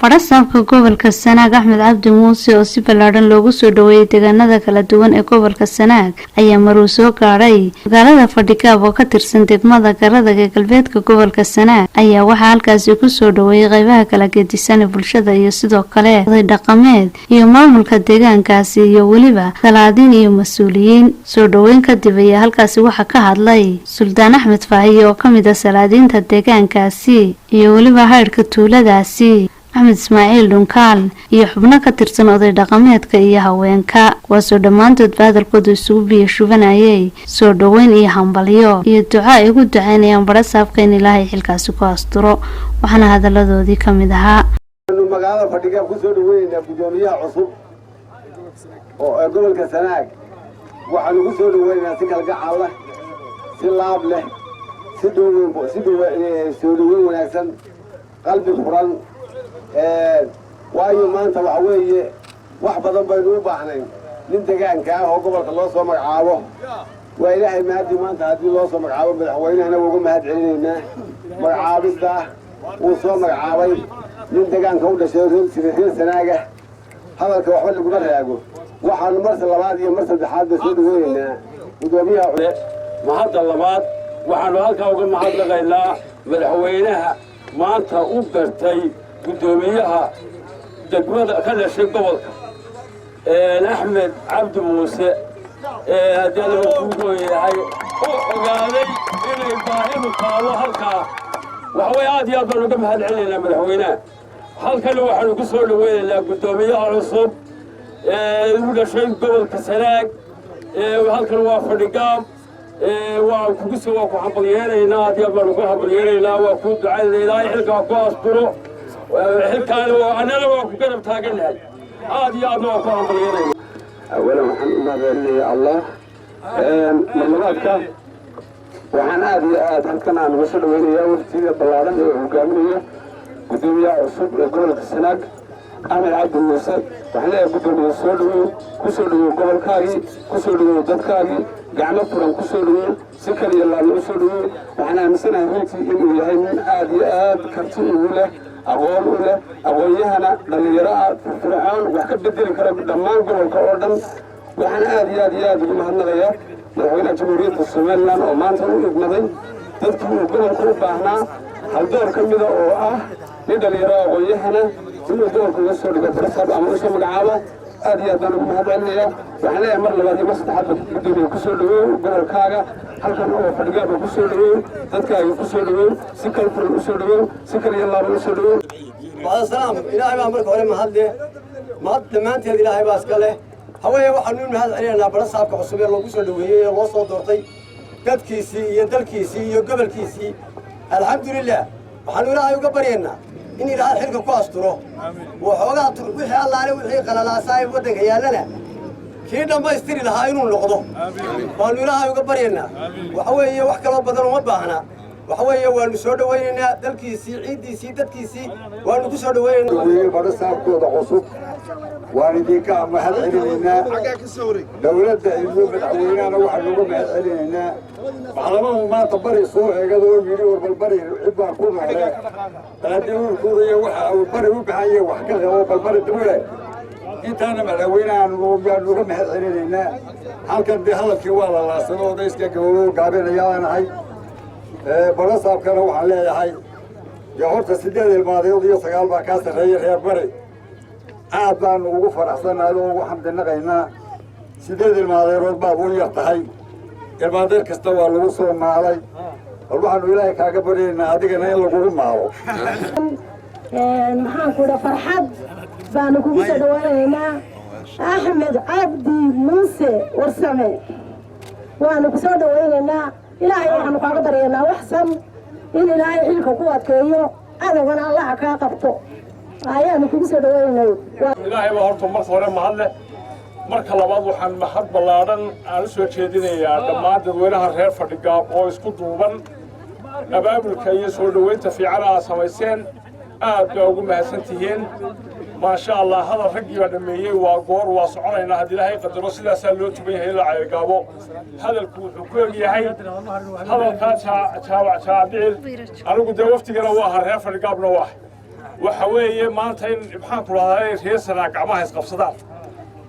Barasaabka gobolka Sanaag Axmed Cabdi Muuse oo si ballaaran loogu soo dhaweeyay deegaanada kala duwan ee gobolka Sanaag ayaa maruu soo gaaray magaalada Fadhigaab oo ka tirsan degmada Garadag ee galbeedka gobolka Sanaag ayaa waxaa halkaasi ku soo dhaweeyay qaybaha kala gedisan ee bulshada iyo sidoo kale oday dhaqameed iyo maamulka deegaankaasi iyo waliba salaadiin iyo mas'uuliyiin soo dhaweyn kadib ayaa halkaasi waxa ka hadlay Suldaan Axmed Faahiye oo kamid ah salaadiinta deegaankaasi iyo waliba hayrka tuuladaasi Axmed Ismaaciil Dhunkaal iyo xubno ka tirsan oday dhaqameedka iyo haweenka kuwaasoo dhammaantood hadalkooda isugu biyo shubanayay soo dhaweyn iyo hambalyo iyo duco ay ugu ducaynayaan barasaabka in Ilaahay xilkaasi ku asturo waxaana hadaladoodii ka mid ahaa magaalada Fadhigaab ku soo dhaweynaa gudoomiyaha cusub oo gobolka Sanaag waxaan ugu soo dhaweynaa si kalgacal leh si laab leh si dhaweyn wanaagsan qalbi furan waayo maanta waxa weeye wax badan baynu u baahnayn nin deegaanka ah oo gobolka loo soo magacaabo waa Ilaahay maadi maanta haddii loo soo magacaabo madaxweynahana ugu mahad celinaynaa magacaabista uu soo magacaabay nin deegaanka u dhashay reer Sanaaga hadalka waxba laguma raago waxaan mar labaad iyo mar saddexaad soo dhaweynaa gudoomiyaha mahadda labaad waxaanu halkaa uga mahadnaqaynaa madaxweynaha maanta u gartay gudoomiyaha degmada ka dhashay gobolka Axmed Cabdi Muuse haddii lagu kuugoyahay oo ogaaday inay baahidu taalo halkaa waxaway aad iyo aad baan uga mahad celinaynaa madaxweynaha halkan waxaanu ku soo dhaweynaynaa gudoomiyaha cusub u dhashay gobolka Sanaag halkan waa Fadhigaab waa ku hambalyeeynaa aad iyo aad baan ugu hambalyeeynaa waa ku ducaynaynaa xilka ku asturo xilkaan anana waa ku garab taaganahay aad iyo aad waa ku hambalyeeynaa أولا وحن مدرني الله مرلباتك وحن آد هلكن aan uga soo dhaweynaya waqtiga ballaaran ee hogaamiye gudoomiyaha cusub ee gobolka Sanaag Axmed Cabdi Muuse waxaan leeyahay gudoomiyaha soo dhaweey ku soo dhaweey gobolkaagii ku soo dhaweey dadkaagii gacmo furan ku soo dhaweey si kaliya lagu soo dhaweey waxaan aaminsanahay runtii inuu yahay nin aad iyo aad karti u leh aqoon u leh aqoonyahana dhalinyaro firfircoon wax ka bedeli kara dhammaan gobolka oo dhan waxaan aad iyo aad ugu mahadnaqayaa madaxweynaha jamhuuriyadda Soomaaliland oo maanta u idmaday dadkii uu gobolka u baahnaa hal door ka mid ah oo ah nin dhalinyaro aqoonyahana inuu gobolka uga soo dhigo barasaab ama u soo magacaabo aad iyo aad baan ugu mahadcelinayaa waxaan leeyahay mar labaad iyo mar saddexaad gudoomiyaha ku soo dhaweey gobolkaaga halkan oo Fadhigaab ku soo dhaweey dadkaaga ku soo dhaweey si kal furan u soo dhaweey si kal iyo laab u soo dhaweey waa salaam Ilaahay baa marka hore mahad dhammaanteed Ilaahay baa iska leh haweeney waxaanu mahad celinaynaa barasaabka cusub ee loogu soo dhaweeyay ee loo soo doortay dadkiisii iyo dalkiisii iyo gobolkiisii alxamdulillah waxaanu Ilaahay uga baryaynaa in Ilaahay xilka ku asturo waxoogaa wixii allaale wixii qalalaasaay wadanka yaalana kii dhammaystiri lahaa inuu noqdo waanu Ilaahay uga baryaynaa waxa weeye wax kale badan uma baahna waxa weeye waanu soo dhaweynaynaa dalkiisii ciidiisii dadkiisii waanu ku soo dhaweynaynaa barasaabkooda cusub waan idinka mahad celinaynaa dowladda iyo madaxweynahana waxaan uga mahad celinaynaa macallamahu maanta bari soo eegada oo yidhi warbalbari cibbaa ku noole qaadiruurkooda iyo waxa uu bari u baahan yahay wax ka qabo balbari dawle intaana madaxweynahan waan uga mahad celinaynaa halkan dee hadalkii waa la laasado odayska gabowdo gaabinayaanahay barasaabkana waxaan leeyahay dee horta 8 ilmaadeed iyo 9 baa kaa sarreeyay reer bari aad baan ugu faraxsanahay oo ugu xamdinaqaynaa 8 ilmaadeerood baad u yar tahay ilmaadeer kasta waa lagu soo maalay waxaanu Ilaahay kaaga baryaynaa adigana in lagugu maalo maxaan ku dhahay farxad baan kugu soo dhaweynaynaa Axmed Cabdi Muuse warsame waan ku soo dhaweynaynaa Ilaahay waxaanu kaaga baryaynaa waxsan in Ilaahay xilka ku adkeeyo adagana Allah ka qabto ayaan kugu soo dhaweynay Ilaahay baa horta mar hore mahad leh marka labaad waxaan mahad ballaaran aan soo jeedinayaa dhammaan dadweynaha reer Fadhigaab oo isku duuban abaabulka iyo soo dhaweynta fiican ay sameeyeen aad bay ugu mahadsantihiin ما شاء الله هذا الرجل دمية وقور وصعنا هذه لهي قدروا سلا سلوا تبيه إلى عقابه هذا الكل يهي هذا كان شعبيل أنا قد وقفت جرا واحد هيفر قابل واحد وحوي ما تين بحال كل هاي رئيسنا قعمها يسقفصدان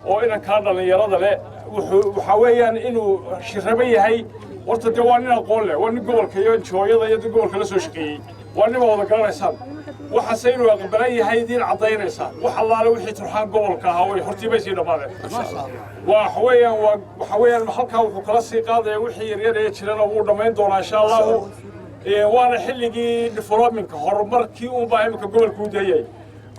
oo inanka dhalinyarada leh waxa weeyaan inuu shirabay yahay warta jawaanina qool leh waan gobolka iyo jooyada iyo gobolka la soo shaqeeyay waan wada garanaysan waxa saynu aqbalan yahay diin cadeynaysa waxa allaale wixii turxaan gobolka ah way hortiibay sii dhamaadeen waxa weeyaan halka wuxuu kala sii qaaday wixii yaryar ee jirana uu dhameyn doonaa insha Allah waana xilligii developmentka horumarkii uu baahay marka gobolku u dayay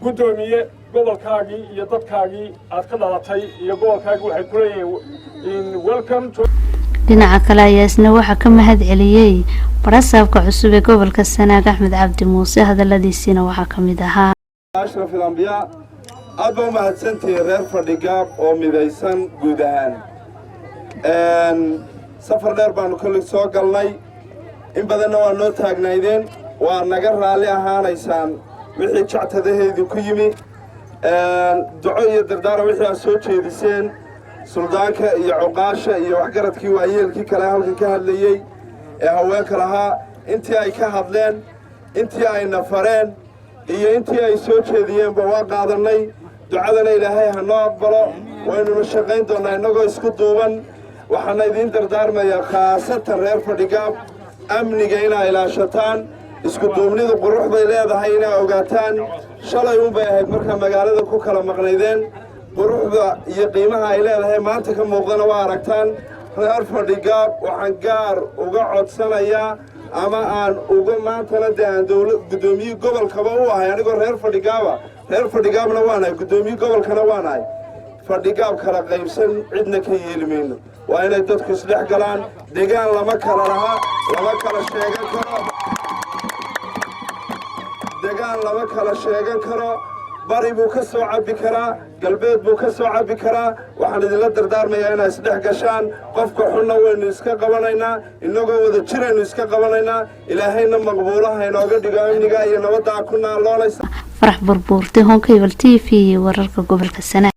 gudoomiye gobolkaagii iyo dadkaagii aad ka dhalatay iyo gobolkaagii waxay ku leeyihiin welcome to dhinaca kale ayaa isna waxa ka mahad celiyay barasaabka cusub ee gobolka Sanaag Axmed Cabdi Muuse hadaladiisina waxa kamid ahaa ashraf al-anbiya aad baa mahadsantii reer Fadhigaab oo midaysan guud ahaan safar dheer baanu kala soo galnay in badanna waa noo taagnaydeen waa naga raali ahaanaysaan wixii jactadaheedu ku yimi duco iyo dardaar wixii soo jeediseen suldaanka iyo cuqaasha iyo waxgaradkii waayeelkii kale halka ka hadlayay ee haweenka lahaa intii ay ka hadleen intii ay nafareen iyo intii ay soo jeediyeen waa qaadanay ducadana ilaahay ha noo aqbalo waynu shaqayn doonaa inagoo isku duuban waxaan idin dardaarmayaa khaasatan reer Fadhigaab amniga inay ilaashataan isku duubnidu qurux bay leedahay inay ogaataan shalay bay ahayd marka magaalada ku kala maqnaydeen quruxda iyo qiimaha ay leedahay maanta ka muuqdana waa aragtaan reer Fadhigaab waxaan gaar uga codsanayaa ama aan uga maantana daan dawlad gudoomiye gobolkaba u ahay anigoo reer Fadhigaabna waanahay gudoomiye gobolkana waanahay Fadhigaab kala qaybsan cidna ka yeelmayno waa inay dadku isdhex galaan deegaan lama kala laha lama kala sheegan karo deegaan lama kala sheegan karo bari buu ka soo cabi karaa galbeed buu ka soo cabi karaa waxaan idinla dardaarmayaa inay isdhex gashaan qofka xunna waynu iska qabanaynaa inagoo wada jiraynu iska qabanaynaa ilaahayna maqbuulaha inooga dhigo amniga iyo nabadda ku naaloonaysa farax burbuurtay Honkey TV wararka gobolka Sanaag